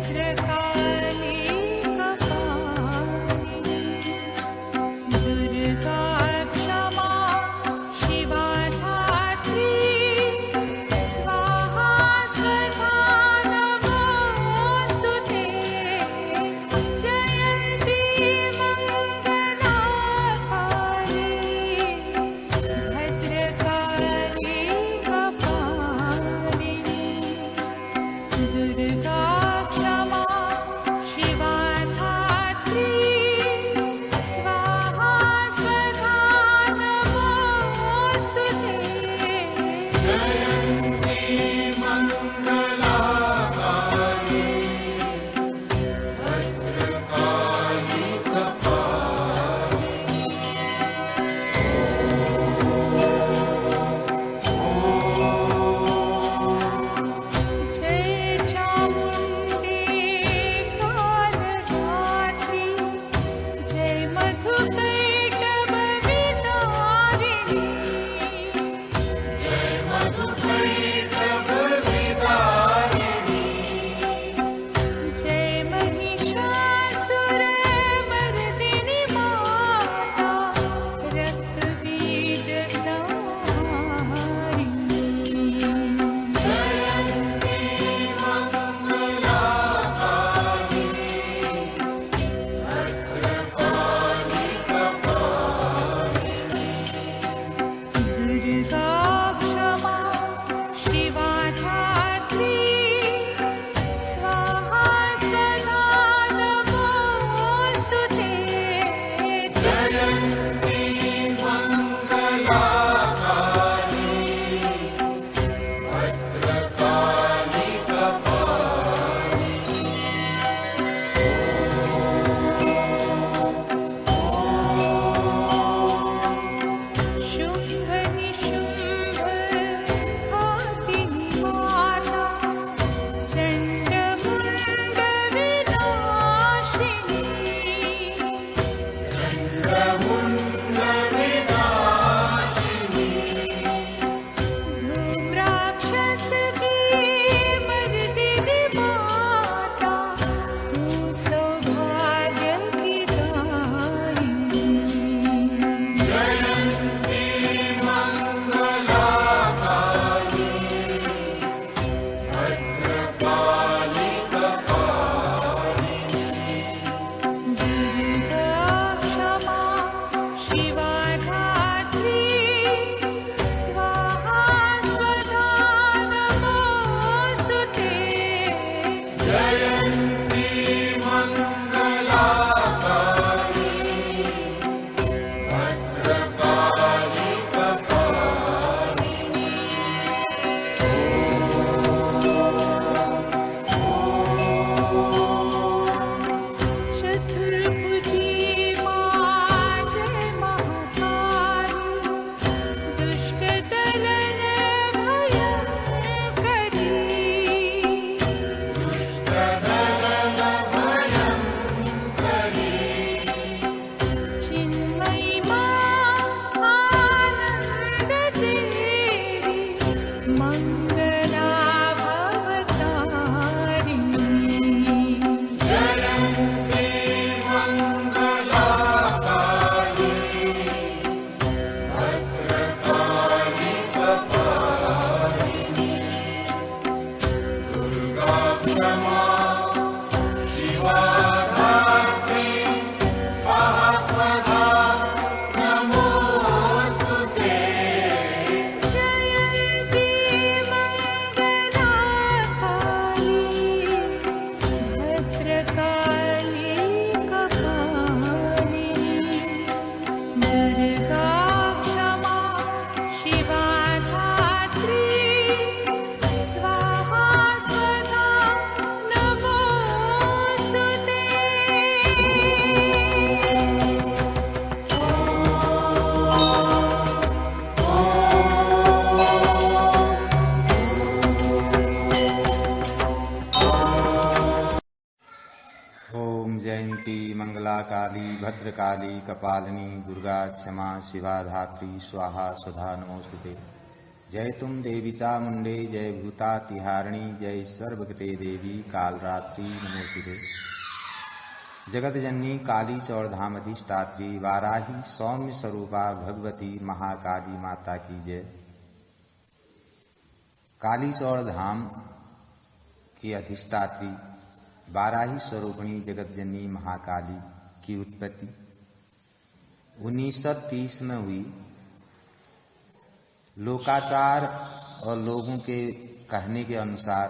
भद्रकाली कपालिनी ओम जयंती मंगला काली भद्रकाली कपालिनी दुर्गा क्षमा शिवा धात्री स्वाहा सुधा नमोस्तुते। जय तुम देवी चामुंडे जय भूतातिहारिणी जय सर्वगते देवी कालरात्रि नमोस्तुते। जगत जननी काली चौड़धाम अधिष्ठात्री वाराही सौम्य स्वरूपा भगवती महाकाली माता की जय। काली चौड़धाम की अधिष्ठात्री वाराही स्वरूपिणी जगत जननी महाकाली की उत्पत्ति 1930 में हुई। लोकाचार और लोगों के कहने के अनुसार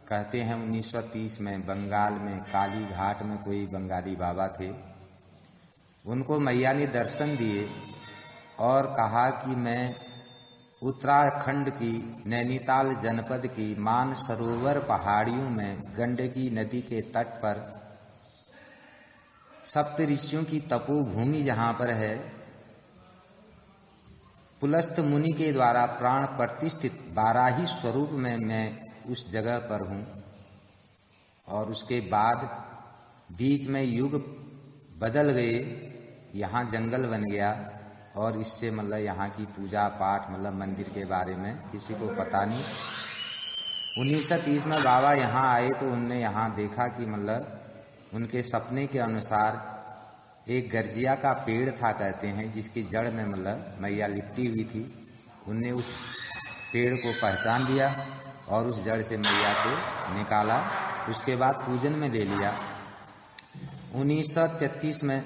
कहते हैं 1930 में बंगाल में काली घाट में कोई बंगाली बाबा थे। उनको मैया ने दर्शन दिए और कहा कि मैं उत्तराखंड की नैनीताल जनपद की मानसरोवर पहाड़ियों में गंडकी नदी के तट पर सप्त ऋषियों की तपोभूमि जहाँ पर है, पुलस्त मुनि के द्वारा प्राण प्रतिष्ठित वाराही स्वरूप में मैं उस जगह पर हूँ। और उसके बाद बीच में युग बदल गए, यहाँ जंगल बन गया और इससे मतलब यहाँ की पूजा पाठ मतलब मंदिर के बारे में किसी को पता नहीं। 1930 में बाबा यहाँ आए तो उनने यहाँ देखा कि मतलब उनके सपने के अनुसार एक गर्जिया का पेड़ था कहते हैं, जिसकी जड़ में मतलब मैया लिपटी हुई थी। उनने उस पेड़ को पहचान लिया और उस जड़ से मैया को निकाला। उसके बाद पूजन में ले लिया। 1933 में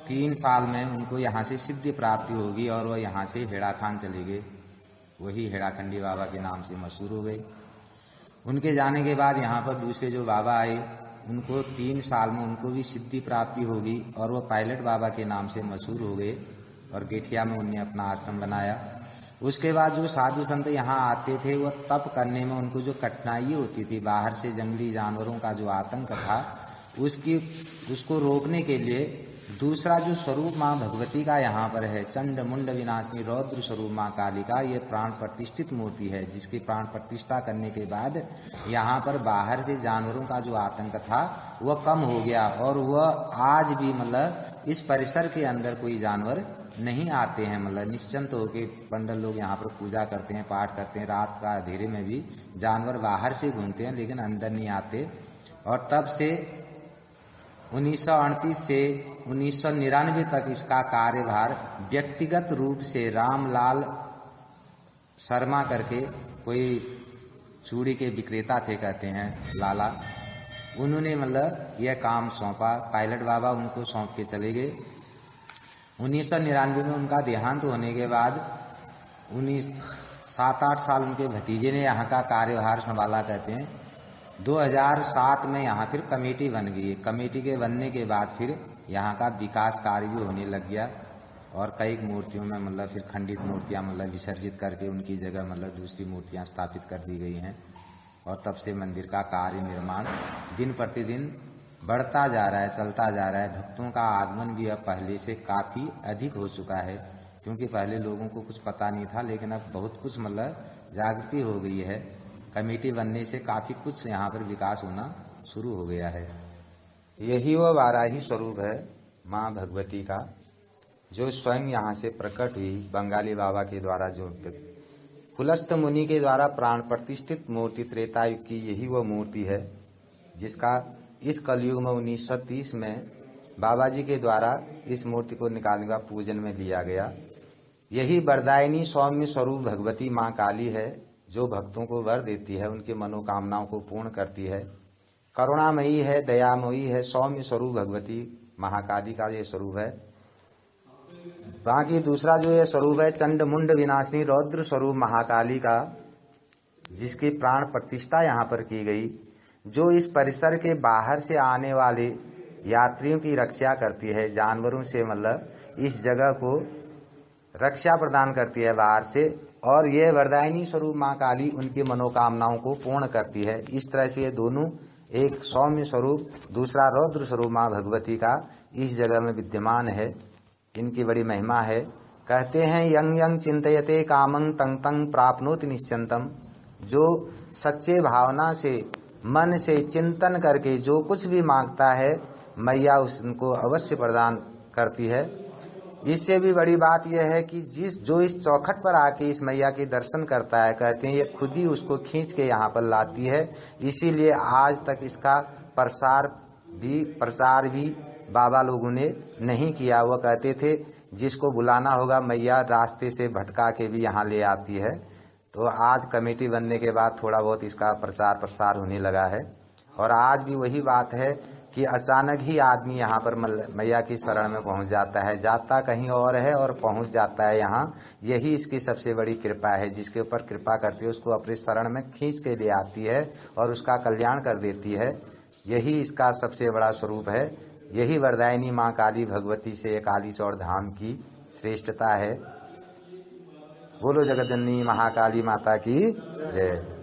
3 साल में उनको यहाँ से सिद्धि प्राप्ति होगी और वह यहाँ से हेड़ाखान चले गए। वही हेड़ाखंडी बाबा के नाम से मशहूर हो गए। उनके जाने के बाद यहाँ पर दूसरे जो बाबा आए उनको 3 साल में उनको भी सिद्धि प्राप्ति होगी और वह पायलट बाबा के नाम से मशहूर हो गए और गेठिया में उन्हें अपना आश्रम बनाया। उसके बाद जो साधु संत यहाँ आते थे वह तप करने में उनको जो कठिनाई होती थी, बाहर से जंगली जानवरों का जो आतंक था उसको रोकने के लिए दूसरा जो स्वरूप माँ भगवती का यहाँ पर है, चंड मुंड विनाशिनी रौद्र स्वरूप माँ काली का, ये प्राण प्रतिष्ठित मूर्ति है, जिसकी प्राण प्रतिष्ठा करने के बाद यहाँ पर बाहर से जानवरों का जो आतंक था वह कम हो गया और वह आज भी मतलब इस परिसर के अंदर कोई जानवर नहीं आते हैं। मतलब निश्चिंत होकर पंडित लोग यहाँ पर पूजा करते हैं, पाठ करते हैं। रात का अंधेरे में भी जानवर बाहर से घूमते हैं लेकिन अंदर नहीं आते। और तब से 1938 से 1999 तक इसका कार्यभार व्यक्तिगत रूप से रामलाल शर्मा करके कोई चूड़ी के विक्रेता थे कहते हैं लाला, उन्होंने मतलब यह काम सौंपा। पायलट बाबा उनको सौंप के चले गए। 1999 में उनका देहांत होने के बाद 7-8 साल उनके भतीजे ने यहाँ का कार्यभार संभाला कहते हैं। 2007 में यहाँ फिर कमेटी बन गई। कमेटी के बनने के बाद फिर यहाँ का विकास कार्य भी होने लग गया और कई मूर्तियों में मतलब फिर खंडित मूर्तियाँ मतलब विसर्जित करके उनकी जगह मतलब दूसरी मूर्तियाँ स्थापित कर दी गई हैं। और तब से मंदिर का कार्य निर्माण दिन प्रतिदिन बढ़ता जा रहा है, चलता जा रहा है। भक्तों का आगमन भी अब पहले से काफ़ी अधिक हो चुका है, क्योंकि पहले लोगों को कुछ पता नहीं था लेकिन अब बहुत कुछ मतलब जागृति हो गई है। कमेटी बनने से काफ़ी कुछ यहाँ पर विकास होना शुरू हो गया है। यही वह वाराही स्वरूप है माँ भगवती का, जो स्वयं यहाँ से प्रकट हुई बंगाली बाबा के द्वारा। जो पुलस्त मुनि के द्वारा प्राण प्रतिष्ठित मूर्ति त्रेतायुग की यही वह मूर्ति है, जिसका इस कलयुग में 1930 में बाबा जी के द्वारा इस मूर्ति को निकालने का पूजन में लिया गया। यही वरदायिनी सौम्य स्वरूप भगवती माँ काली है, जो भक्तों को वर देती है, उनकी मनोकामनाओं को पूर्ण करती है। करुणामयी है, दयामयी है, सौम्य स्वरूप भगवती महाकाली का ये स्वरूप है। बाकी दूसरा जो ये स्वरूप है चंड मुंड विनाशिनी रौद्र स्वरूप महाकाली का, जिसकी प्राण प्रतिष्ठा यहाँ पर की गई, जो इस परिसर के बाहर से आने वाले यात्रियों की रक्षा करती है, जानवरों से मतलब इस जगह को रक्षा प्रदान करती है बाहर से। और ये वरदायिनी स्वरूप माँ काली उनकी मनोकामनाओं को पूर्ण करती है। इस तरह से ये दोनों, एक सौम्य स्वरूप, दूसरा रौद्र स्वरूप माँ भगवती का इस जगह में विद्यमान है। इनकी बड़ी महिमा है। कहते हैं यंग यंग चिंतयते कामं तंग तंग प्राप्नोति निश्चिंतम। जो सच्चे भावना से मन से चिंतन करके जो कुछ भी मांगता है मैया उनको अवश्य प्रदान करती है। इससे भी बड़ी बात यह है कि जो इस चौखट पर आके इस मैया के दर्शन करता है, कहते हैं ये खुद ही उसको खींच के यहाँ पर लाती है। इसीलिए आज तक इसका प्रचार भी बाबा लोगों ने नहीं किया। वह कहते थे जिसको बुलाना होगा मैया रास्ते से भटका के भी यहाँ ले आती है। तो आज कमेटी बनने के बाद थोड़ा बहुत इसका प्रचार प्रसार होने लगा है। और आज भी वही बात है कि अचानक ही आदमी यहाँ पर मैया की शरण में पहुँच जाता है, जाता कहीं और है और पहुँच जाता है यहाँ। यही इसकी सबसे बड़ी कृपा है। जिसके ऊपर कृपा करती है उसको अपनी शरण में खींच के ले आती है और उसका कल्याण कर देती है। यही इसका सबसे बड़ा स्वरूप है। यही वरदायिनी माँ काली भगवती से कालीसौर धाम की श्रेष्ठता है। बोलो जगत जननी महाकाली माता की जय।